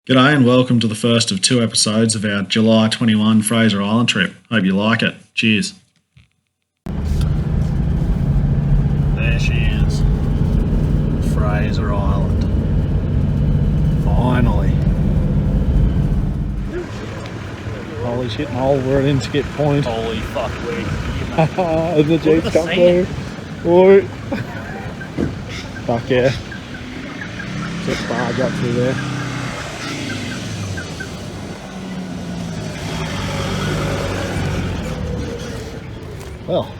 G'day and welcome to the first of two episodes of our July 21 Fraser Island trip. Hope you like it. Cheers. There she is. Fraser Island. Finally. Holy shit, Noel, we're at Inskip Point. Holy fuck, And the Jeep's come through. Oi. Fuck yeah. Just barge up through there. Well,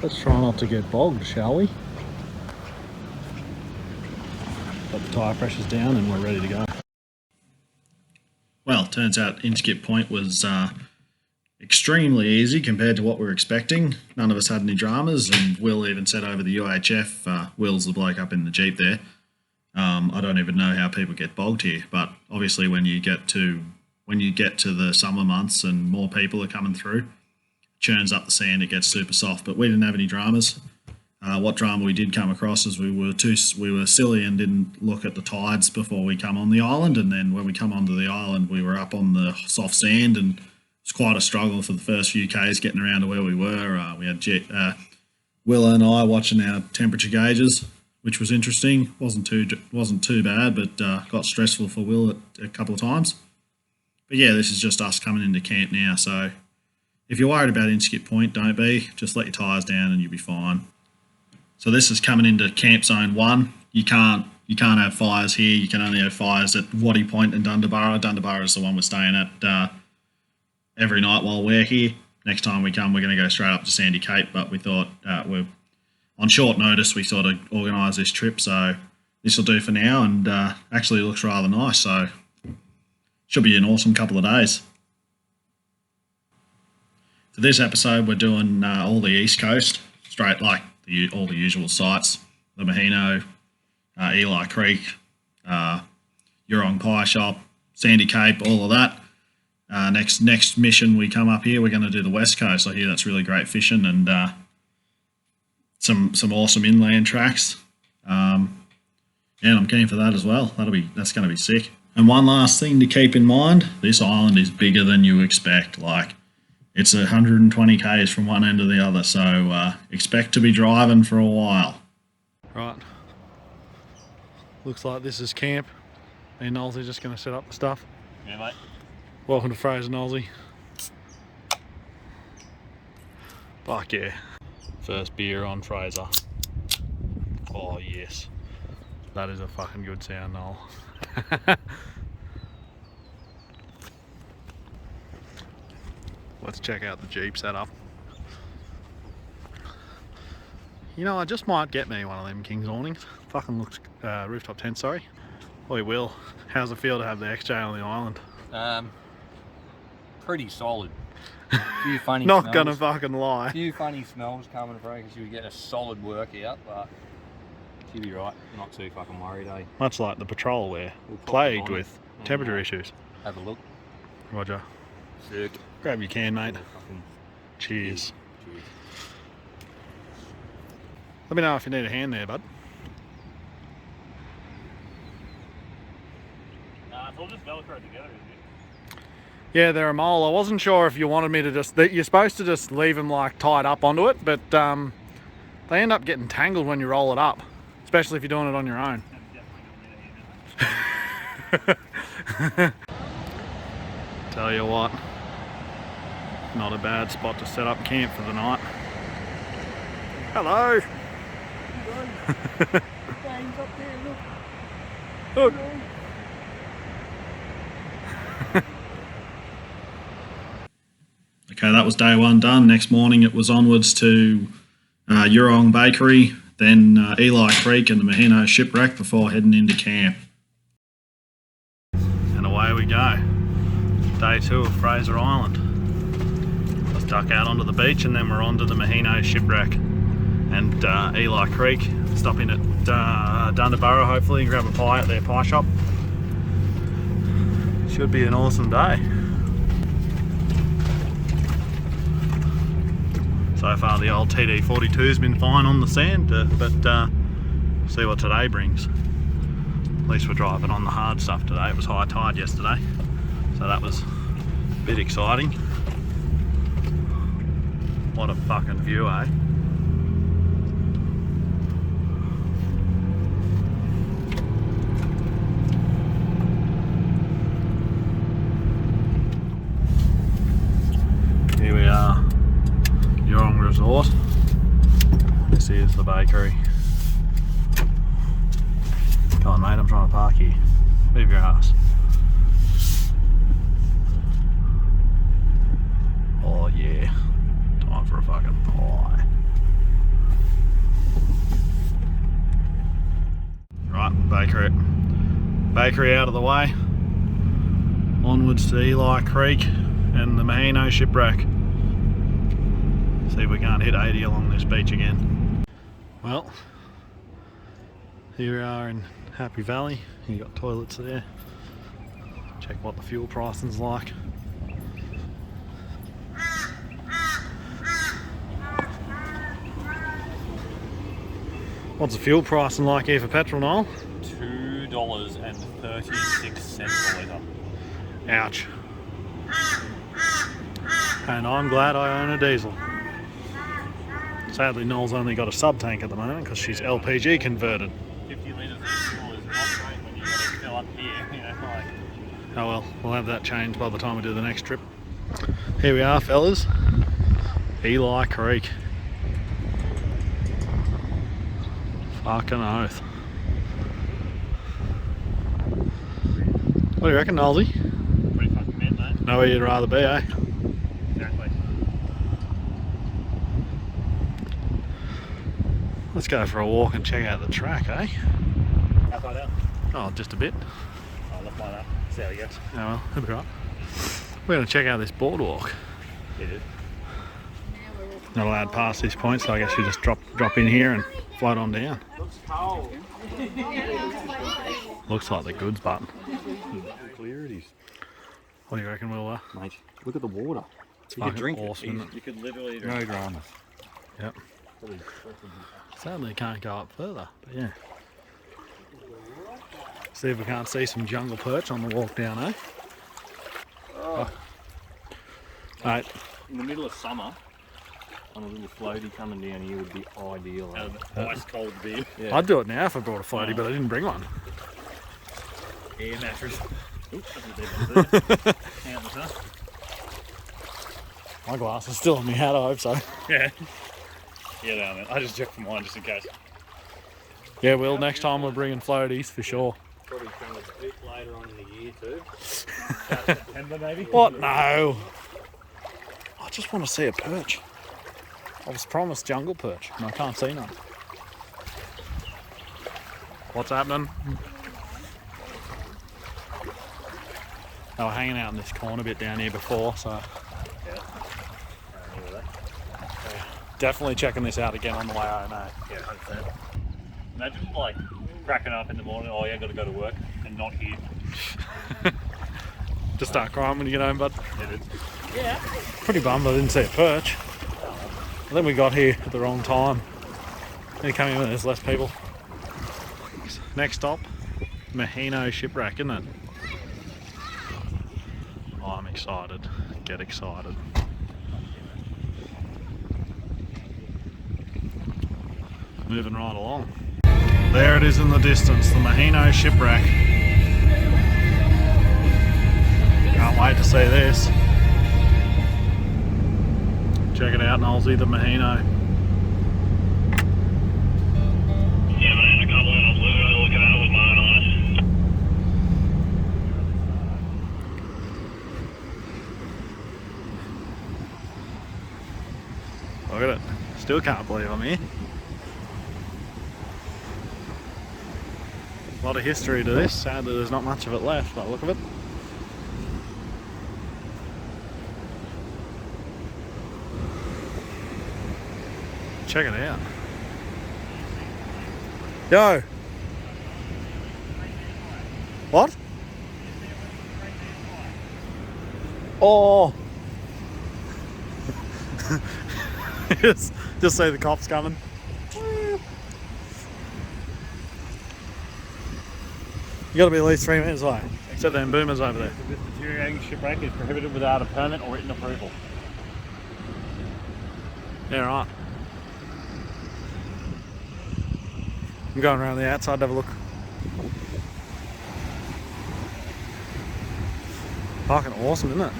let's try not to get bogged, shall we? Got the tyre pressures down and we're ready to go. Well, turns out Inskip Point was extremely easy compared to what we were expecting. None of us had any dramas, and Will even said over the UHF, Will's the bloke up in the Jeep there. I don't even know how people get bogged here, but obviously when you get to the summer months and more people are coming through, churns up the sand, it gets super soft. But we didn't have any dramas. What drama we did come across is we were silly and didn't look at the tides before we come on the island, and then when we come onto the island we were up on the soft sand, and it's quite a struggle for the first few k's getting around to where we were. We had Will and I watching our temperature gauges, which was interesting. wasn't too bad, but got stressful for Will a couple of times. But yeah, this is just us coming into camp now, so if you're worried about Inskip Point, don't be. Just let your tyres down and you'll be fine. So this is coming into Camp Zone 1. You can't have fires here. You can only have fires at Waddy Point and Dundabara. Dundabara is the one we're staying at every night while we're here. Next time we come, we're going to go straight up to Sandy Cape, but we thought we're on short notice. We sort of organised this trip, so this will do for now, and actually looks rather nice, so should be an awesome couple of days. For this episode, we're doing all the East Coast, straight like all the usual sites, the Mahino, Eli Creek, Yurong Pie Shop, Sandy Cape, all of that. Next mission we come up here, we're going to do the West Coast. I hear that's really great fishing and some awesome inland tracks. And I'm keen for that as well. That's going to be sick. And one last thing to keep in mind, this island is bigger than you expect. Like, it's 120 k's from one end to the other, so expect to be driving for a while. Right. Looks like this is camp. Me and Nolsey just going to set up the stuff. Yeah, mate. Welcome to Fraser, Nolsey. Fuck yeah. First beer on Fraser. Oh yes. That is a fucking good sound, Noel. Let's check out the Jeep setup. You know, I just might get me one of them King's awnings. Fucking looks rooftop tent, sorry. Oi, Will, how's it feel to have the XJ on the island? Pretty solid. Few funny Not smells. gonna fucking lie. Few funny smells coming through because you get a solid workout, but you'll be right. Not too fucking worried, eh? Much like the patrol we're We'll pop plagued it on with temperature issues. Have a look. Roger. Sick. Grab your can, mate. Fucking Cheers. cheers. Let me know if you need a hand there, bud. Nah, it's all just Velcro together, isn't it? Yeah, they're a mole. I wasn't sure if you wanted me to just... You're supposed to just leave them like tied up onto it, but they end up getting tangled when you roll it up, especially if you're doing it on your own. Tell you what, not a bad spot to set up camp for the night. Hello. Look. Okay, that was day one done. Next morning it was onwards to Yurong Bakery, then Eli Creek and the Mahino Shipwreck before heading into camp. And away we go. Day 2 of Fraser Island. Let's duck out onto the beach and then we're on to the Mahino Shipwreck and Eli Creek. Stop in at Dundabara hopefully and grab a pie at their pie shop. Should be an awesome day. So far the old TD42's been fine on the sand, but see what today brings. At least we're driving on the hard stuff today. It was high tide yesterday, so that was a bit exciting. What a fucking view, eh? Here we are, Yurong Resort. This is the bakery. Come on, mate, I'm trying to park here. Move your ass. Oh yeah, time for a fucking pie. Right, bakery out of the way. Onwards to Eli Creek and the Mahino shipwreck. See if we can't hit 80 along this beach again. Well, here we are in Happy Valley. You got toilets there. Check what the fuel pricing's like. What's the fuel pricing like here for petrol, Noel? $2.36 a litre. Ouch. And I'm glad I own a diesel. Sadly, Noel's only got a sub tank at the moment because she's LPG converted. 50 litres of fuel is not great when you've got to fill up here, you know, like. Oh well, we'll have that changed by the time we do the next trip. Here we are, fellas. Eli Creek. Fucking oath. What do you reckon, Nolsey? Pretty fucking mint, mate. Know where you'd rather be, eh? Exactly. Let's go for a walk and check out the track, eh? How far down? Oh, just a bit. I'll look mine up. See how he goes. Oh well, that'll be right. We're going to check out this boardwalk. It is. Not allowed past this point, so I guess you just drop in here and float on down. Looks cold. Looks like the goods button. How clear it is. What do you reckon, Will? Mate, look at the water. It's fucking awesome, isn't it? You could literally No dramas. Yep. Sadly, can't go up further, but yeah. See if we can't see some jungle perch on the walk down, eh? Oh. Mate, In the middle of summer, on a little floaty coming down here would be ideal. Ice cold beer. Yeah. I'd do it now if I brought a floaty, but I didn't bring one. Air mattress. Oops, that's a bit there. Countless, huh? My glass is still in my hat, I hope so. Yeah. Yeah, no, man. I just checked for mine just in case. Yeah, Will, next time we're bringing floaties for sure. Probably come a bit later on in the year too. About September maybe. What? No. I just want to see a perch. I was promised jungle perch, and I can't see none. What's happening? They were hanging out in this corner bit down here before, so Yeah. definitely checking this out again on the way home, eh? Yeah, 100%. Imagine like cracking up in the morning, oh yeah, gotta go to work, and not here. Just start crying when you get home, bud. It is. Yeah. Pretty bummed I didn't see a perch. I think we got here at the wrong time. They're coming in when there's less people. Next stop, Mahino shipwreck, isn't it? Oh, I'm excited. Get excited. Moving right along. There it is in the distance, the Mahino shipwreck. Can't wait to see this. Check it out, Nolsey, the Mahino. Yeah, man, a couple of literally looking at it with mine on it. Look at it. Still can't believe I'm here. A lot of history to this. Sadly, there's not much of it left by the look of it. Check it out. Yo! What? Oh! just see the cops coming. You got to be at least 3 metres away. Except them boomers over there. This deteriorating shipwreck is prohibited without a permit or written approval. Yeah, right. I'm going around the outside to have a look. Fucking awesome, isn't it?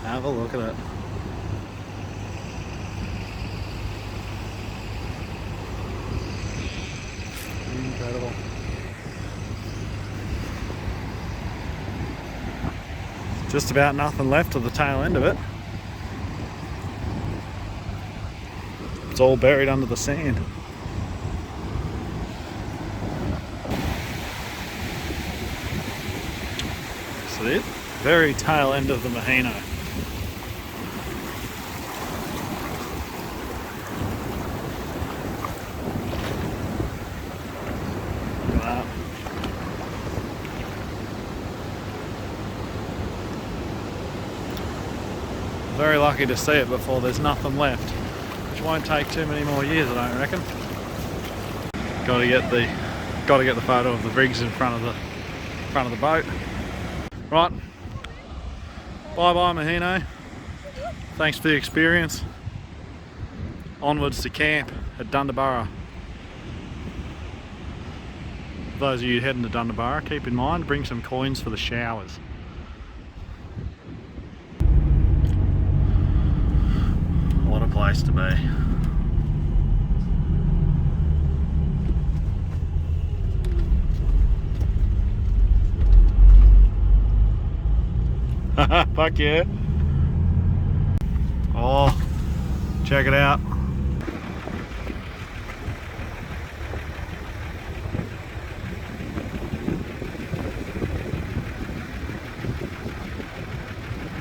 Have a look at it. Incredible. Just about nothing left of the tail end of it. It's all buried under the sand. See it? Very tail end of the Mahino. Very lucky to see it before there's nothing left, which won't take too many more years, I don't reckon. Got to get the photo of the rigs in front of the boat. Right, bye bye Mahino. Thanks for the experience. Onwards to camp at Dundabara. For those of you heading to Dundabara, keep in mind, bring some coins for the showers. What a place to be. Fuck yeah. Oh, check it out.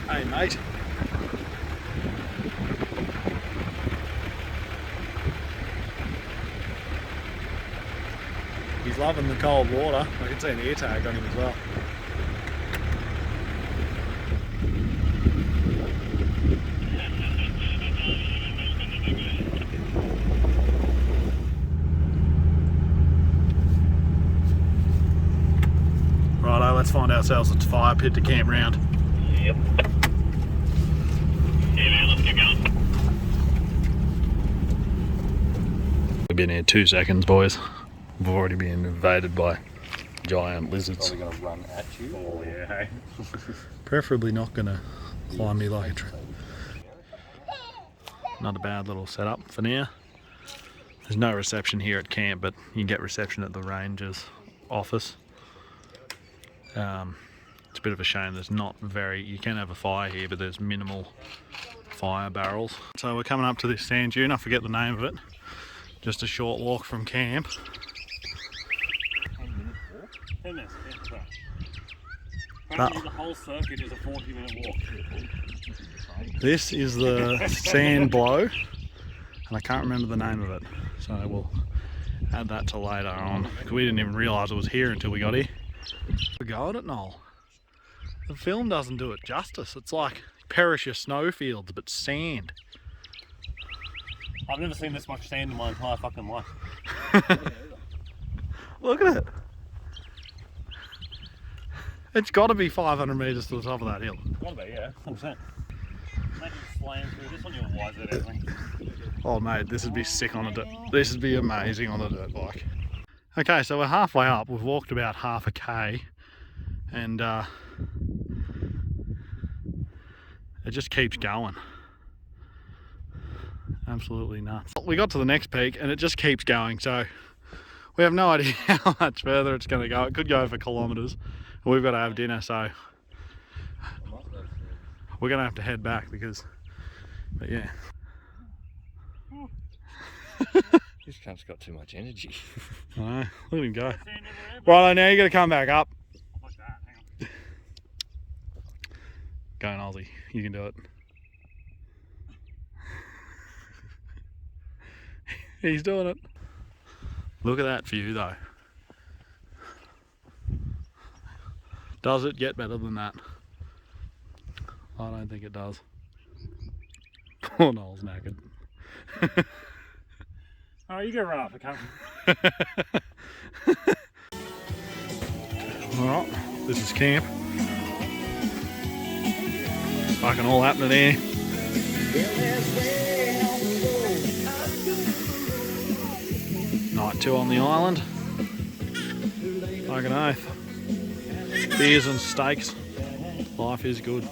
Hey mate. He's loving the cold water. I can see an ear tag on him as well. Righto, let's find ourselves a fire pit to camp round. Yep. Yeah, man, let's keep going. We've been here 2 seconds, boys. We've already been invaded by giant lizards. Probably going to run at you. Oh yeah, hey. Preferably not going to climb me like a tree. Not a bad little setup for now. There's no reception here at camp, but you can get reception at the ranger's office. It's a bit of a shame there's not you can have a fire here, but there's minimal fire barrels. So we're coming up to this sand dune, I forget the name of it. Just a short walk from camp. 10 minutes, yeah, apparently the whole circuit is a 40-minute walk. This is the sand blow, and I can't remember the name of it, so we'll add that to later on, because we didn't even realise it was here until we got here. We go at it, Noel. The film doesn't do it justice. It's like Perisher snowfields, but sand. I've never seen this much sand in my entire fucking life. Look at it. It's got to be 500 metres to the top of that hill. Gotta be, yeah, 100%. Imagine slaying through this on your YZ, everything. Oh mate, this would be sick on this would be amazing on a dirt bike. Okay, so we're halfway up. We've walked about half a K, and it just keeps going. Absolutely nuts. We got to the next peak and it just keeps going, so we have no idea how much further it's going to go. It could go for kilometres. We've got to have dinner, so we're going to have to head back but yeah. This cunt's got too much energy. I know, look at him go. Right, now you got to come back up. Go on, Aussie, you can do it. He's doing it. Look at that view though. Does it get better than that? I don't think it does. Poor Noel's knackered. Oh, you go run up, okay? Alright, this is camp. Fucking all happening here. Night 2 on the island. Fucking oath. Beers and steaks. Life is good.